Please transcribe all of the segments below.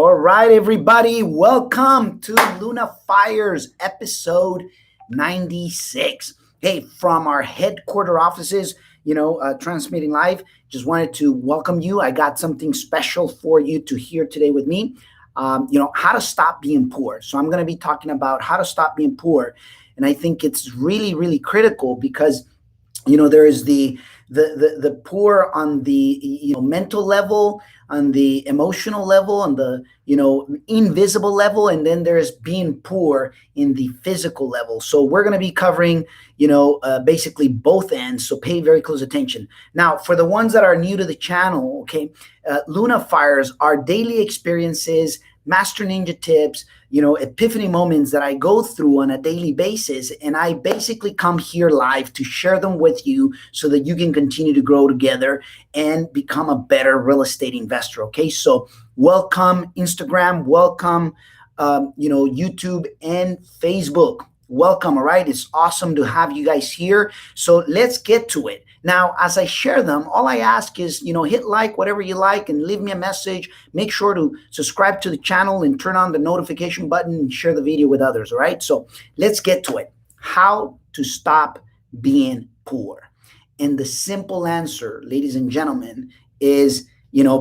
All right, everybody, welcome to Luna Fires episode 96. Hey, from our headquarter offices, transmitting live, just wanted to welcome you. I got something special for you to hear today with me. How to stop being poor. So I'm going to be talking about how to stop being poor. And I think it's really, really critical because there is the poor on the mental level, on the emotional level, on the invisible level, and then there's being poor in the physical level. So we're going to be covering basically both ends, so pay very close attention. Now, for the ones that are new to the channel, okay, Luna Fires are daily experiences, master ninja tips, epiphany moments that I go through on a daily basis. And I basically come here live to share them with you so that you can continue to grow together and become a better real estate investor. Okay. So welcome Instagram, welcome, YouTube and Facebook. Welcome. All right. It's awesome to have you guys here. So let's get to it. Now, as I share them, all I ask is, hit like, whatever you like, and leave me a message. Make sure to subscribe to the channel and turn on the notification button and share the video with others. All right. So let's get to it. How to stop being poor. And the simple answer, ladies and gentlemen, is,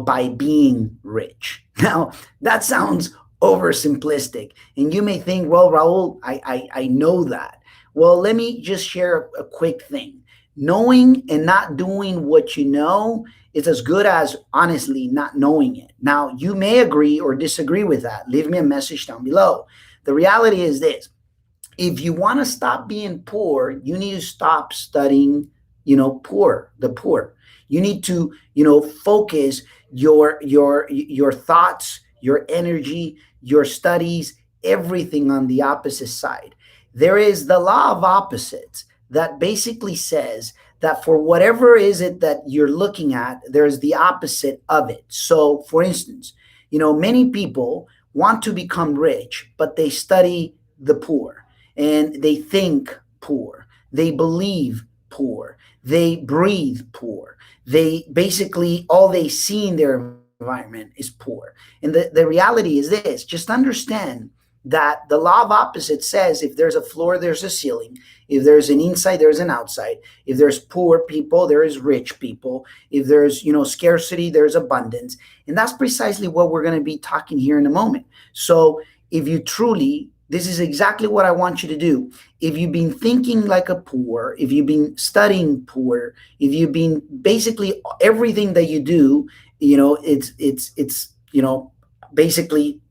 by being rich. Now, that sounds oversimplistic. And you may think, well, Raul, I know that. Well, let me just share a quick thing. Knowing and not doing what you know is as good as honestly not knowing it. Now, you may agree or disagree with that. Leave me a message down below. The reality is this. If you want to stop being poor, you need to stop studying, the poor. You need to, focus your thoughts, your energy, your studies, everything on the opposite side. There is the law of opposites that basically says that for whatever is it that you're looking at, there's the opposite of it. So, for instance, many people want to become rich, but they study the poor and they think poor, they believe poor, they breathe poor. They basically, all they see in their environment is poor. And the reality is this, just understand that the law of opposites says if there's a floor, there's a ceiling. If there's an inside, there's an outside. If there's poor people, there is rich people. If there's, scarcity, there's abundance. And that's precisely what we're going to be talking here in a moment. So if you truly, this is exactly what I want you to do. If you've been thinking like a poor, if you've been studying poor, if you've been basically everything that you do, it's basically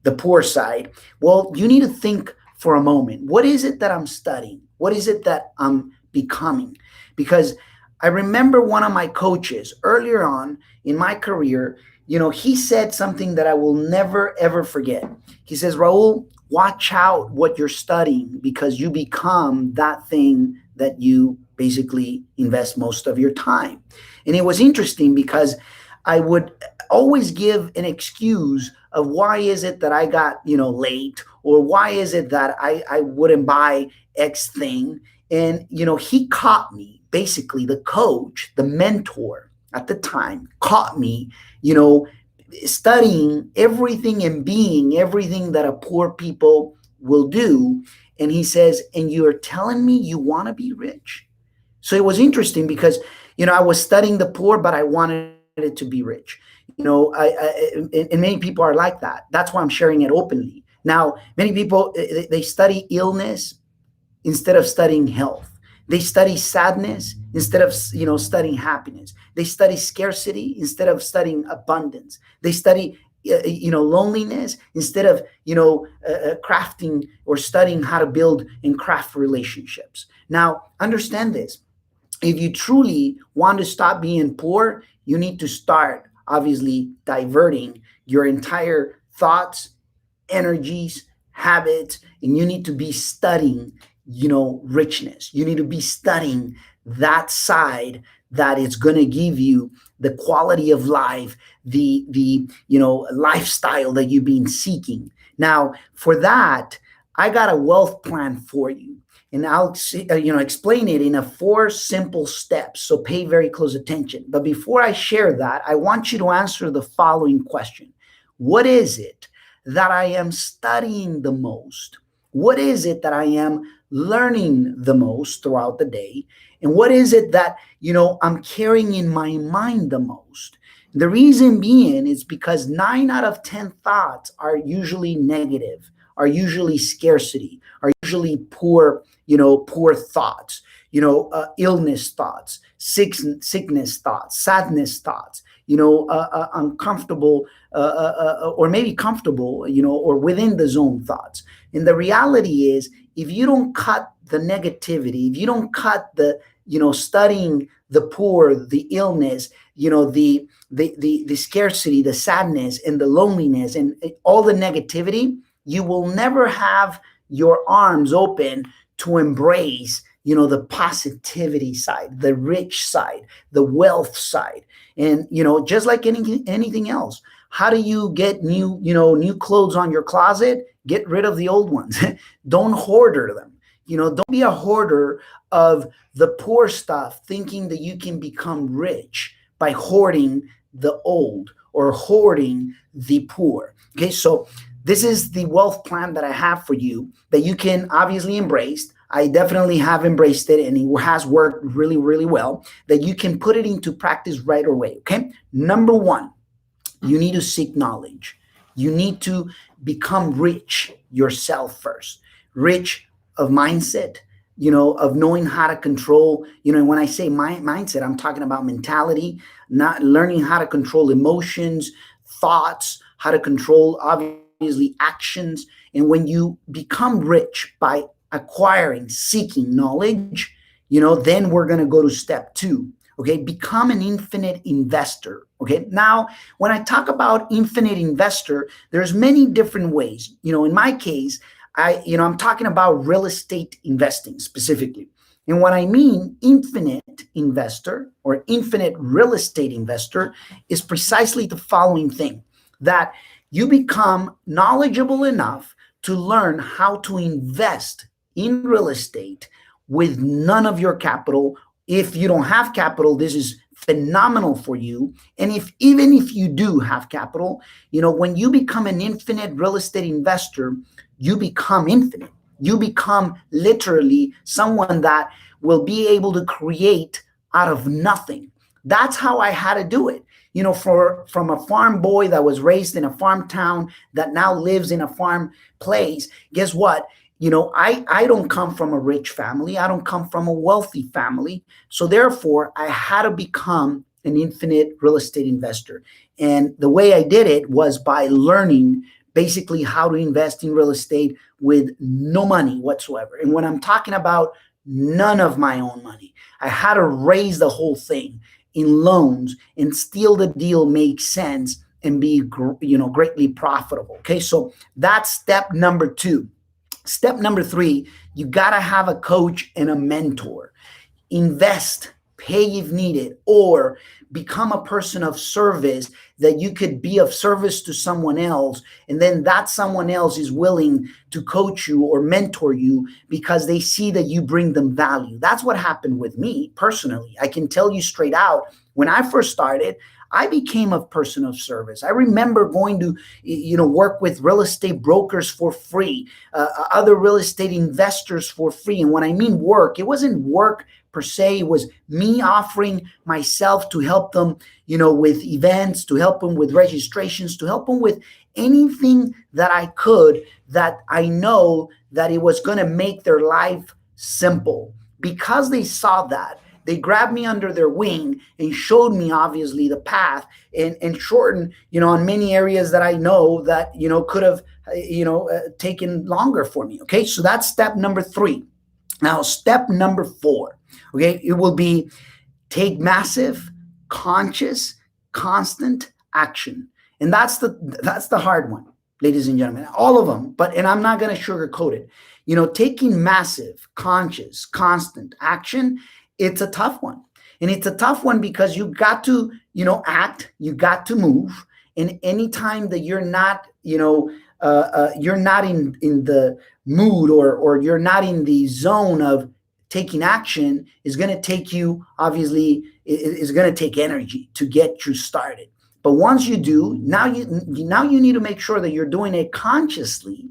the poor side. Well, you need to think for a moment. What is it that I'm studying? What is it that I'm becoming? Because I remember one of my coaches earlier on in my career, he said something that I will never, ever forget. He says, Raul, watch out what you're studying because you become that thing that you basically invest most of your time. And it was interesting because I would always give an excuse of why is it that I got, late, or why is it that I wouldn't buy X thing. And, he caught me, basically the coach, the mentor at the time caught me, studying everything and being everything that a poor people will do. And he says, and you're telling me you want to be rich? So it was interesting because, I was studying the poor, but I wanted it to be rich. And many people are like that. That's why I'm sharing it openly. Now, many people, they study illness instead of studying health. They study sadness instead of, studying happiness. They study scarcity instead of studying abundance. They study, loneliness instead of, crafting or studying how to build and craft relationships. Now, understand this. If you truly want to stop being poor, you need to start obviously diverting your entire thoughts, energies, habits, and you need to be studying, richness. You need to be studying that side that is going to give you the quality of life, the lifestyle that you've been seeking. Now, for that, I got a wealth plan for you. And I'll explain it in 4 simple steps. So pay very close attention. But before I share that, I want you to answer the following question. What is it that I am studying the most? What is it that I am learning the most throughout the day? And what is it that, I'm carrying in my mind the most? The reason being is because 9 out of 10 thoughts are usually negative, are usually scarcity, are usually poor thoughts, illness thoughts, sickness thoughts, sadness thoughts, uncomfortable, or maybe comfortable, or within the zone thoughts. And the reality is, if you don't cut the negativity, if you don't cut the, studying the poor, the illness, the scarcity, the sadness, and the loneliness, and all the negativity, you will never have your arms open to embrace, the positivity side, the rich side, the wealth side. And, just like anything else, how do you get new clothes on your closet? Get rid of the old ones. Don't hoarder them. Don't be a hoarder of the poor stuff, thinking that you can become rich by hoarding the old or hoarding the poor. Okay, so this is the wealth plan that I have for you that you can obviously embrace. I definitely have embraced it, and it has worked really, really well, that you can put it into practice right away. Okay, number one, you need to seek knowledge. You need to become rich yourself first. Rich of mindset, of knowing how to control, when I say mindset, I'm talking about mentality, not learning how to control emotions, thoughts, how to control obviously actions. And when you become rich by acquiring, seeking knowledge, then we're going to go to step two. Okay, become an infinite investor. Okay, now when I talk about infinite investor, there's many different ways. In my case, I'm talking about real estate investing specifically. And what I mean infinite investor or infinite real estate investor is precisely the following thing, that you become knowledgeable enough to learn how to invest in real estate with none of your capital. If you don't have capital, this is phenomenal for you. And even if you do have capital, when you become an infinite real estate investor, you become infinite. You become literally someone that will be able to create out of nothing. That's how I had to do it. From a farm boy that was raised in a farm town that now lives in a farm place, guess what? I don't come from a rich family. I don't come from a wealthy family. So therefore, I had to become an infinite real estate investor. And the way I did it was by learning basically how to invest in real estate with no money whatsoever. And when I'm talking about none of my own money, I had to raise the whole thing in loans and still the deal make sense and be, greatly profitable. Okay, so that's step number two. Step number three, you got to have a coach and a mentor. Invest, pay if needed, or become a person of service that you could be of service to someone else. And then that someone else is willing to coach you or mentor you because they see that you bring them value. That's what happened with me personally. I can tell you straight out, when I first started, I became a person of service. I remember going to, work with real estate brokers for free, other real estate investors for free. And when I mean work, it wasn't work per se. It was me offering myself to help them, with events, to help them with registrations, to help them with anything that I could, that I know that it was going to make their life simple. Because they saw that, they grabbed me under their wing and showed me obviously the path and shortened, on many areas that I know that, could have, taken longer for me. Okay. So that's step number three. Now, step number four, okay, it will be take massive, conscious, constant action. And that's the hard one, ladies and gentlemen, all of them, and I'm not going to sugarcoat it. Taking massive, conscious, constant action, it's a tough one. And it's a tough one because you got to, act, you got to move. And anytime that you're not, you're not in the mood or you're not in the zone of taking action, is going to take you, obviously, is going to take energy to get you started. But once you do, now you need to make sure that you're doing it consciously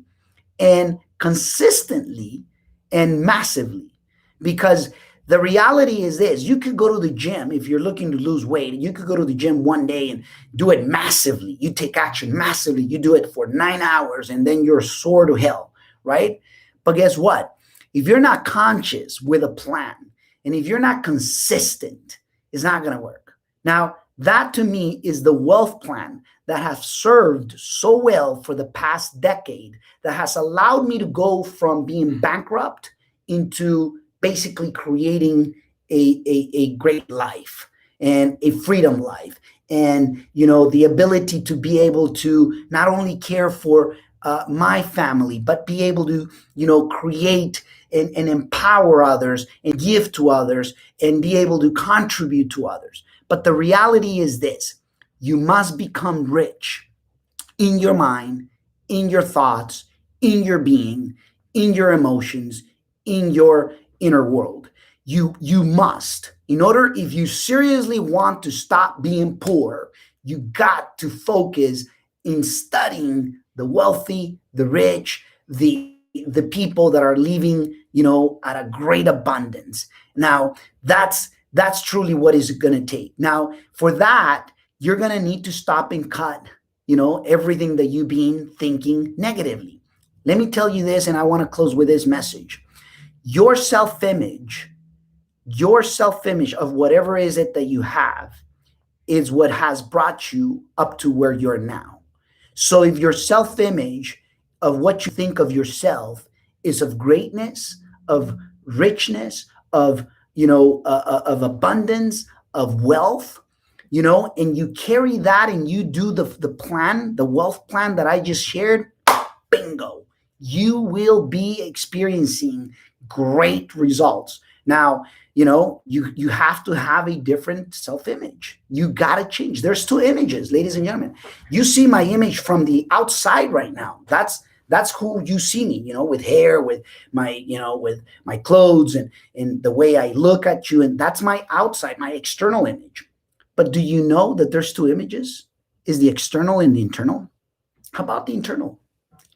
and consistently and massively. Because the reality is this: you could go to the gym if you're looking to lose weight. You could go to the gym one day and do it massively. You take action massively. You do it for 9 hours and then you're sore to hell, right? But guess what? If you're not conscious with a plan and if you're not consistent, it's not going to work. Now, that to me is the wealth plan that has served so well for the past decade, that has allowed me to go from being bankrupt into basically creating a great life and a freedom life. And, the ability to be able to not only care for my family, but be able to, create and empower others and give to others and be able to contribute to others. But the reality is this: you must become rich in your mind, in your thoughts, in your being, in your emotions, in your inner world. You must. In order, if you seriously want to stop being poor, you got to focus in studying the wealthy, the rich, the people that are living, at a great abundance. Now, that's truly what is going to take. Now, for that, you're going to need to stop and cut, everything that you've been thinking negatively. Let me tell you this, and I want to close with this message. Your self-image of whatever is it that you have is what has brought you up to where you're now. So if your self-image of what you think of yourself is of greatness, of richness, of abundance, of wealth, and you carry that and you do the plan, the wealth plan that I just shared, bingo, you will be experiencing great results. Now, you have to have a different self-image. You got to change. There's two images, ladies and gentlemen. You see my image from the outside right now. That's who you see me, with hair, with my clothes and the way I look at you. And that's my outside, my external image. But do you know that there's two images? Is the external and the internal? How about the internal?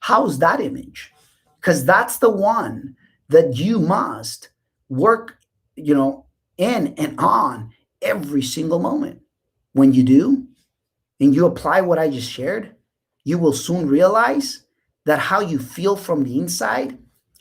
How's that image? Because that's the one that you must work, in and on every single moment. When you do, and you apply what I just shared, you will soon realize that how you feel from the inside,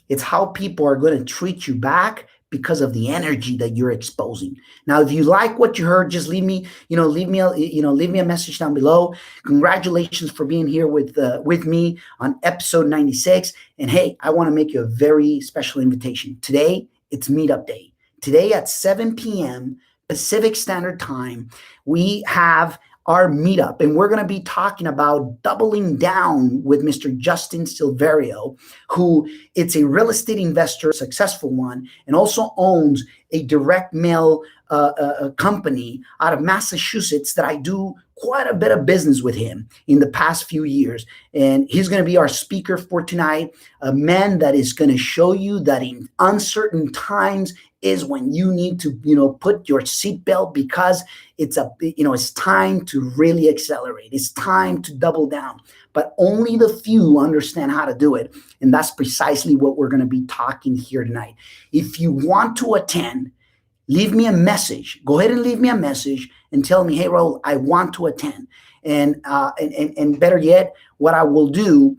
it's how people are going to treat you back because of the energy that you're exposing. Now, if you like what you heard, just leave me a message down below. Congratulations for being here with me on episode 96. And hey, I want to make you a very special invitation. Today, it's Meetup Day. Today at 7 p.m. Pacific Standard Time, we have our meetup, and we're going to be talking about doubling down with Mr. Justin Silverio, who it's a real estate investor, successful one, and also owns a direct mail company out of Massachusetts that I do quite a bit of business with him in the past few years. And he's going to be our speaker for tonight, a man that is going to show you that in uncertain times is when you need to, put your seatbelt, because it's time to really accelerate. It's time to double down. But only the few understand how to do it. And that's precisely what we're going to be talking here tonight. If you want to attend, leave me a message. Go ahead and leave me a message and tell me, hey, Raul, I want to attend. And better yet, what I will do,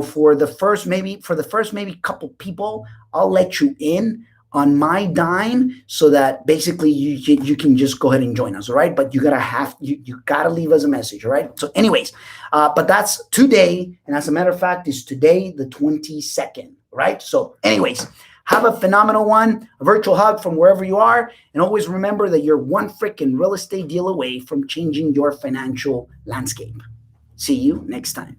for the first maybe couple people, I'll let you in on my dime, so that basically you can just go ahead and join us, all right? But you gotta leave us a message, all right? So anyways, but that's today, and as a matter of fact, it's today the 22nd, right? So anyways, have a phenomenal one, a virtual hug from wherever you are, and always remember that you're one freaking real estate deal away from changing your financial landscape. See you next time.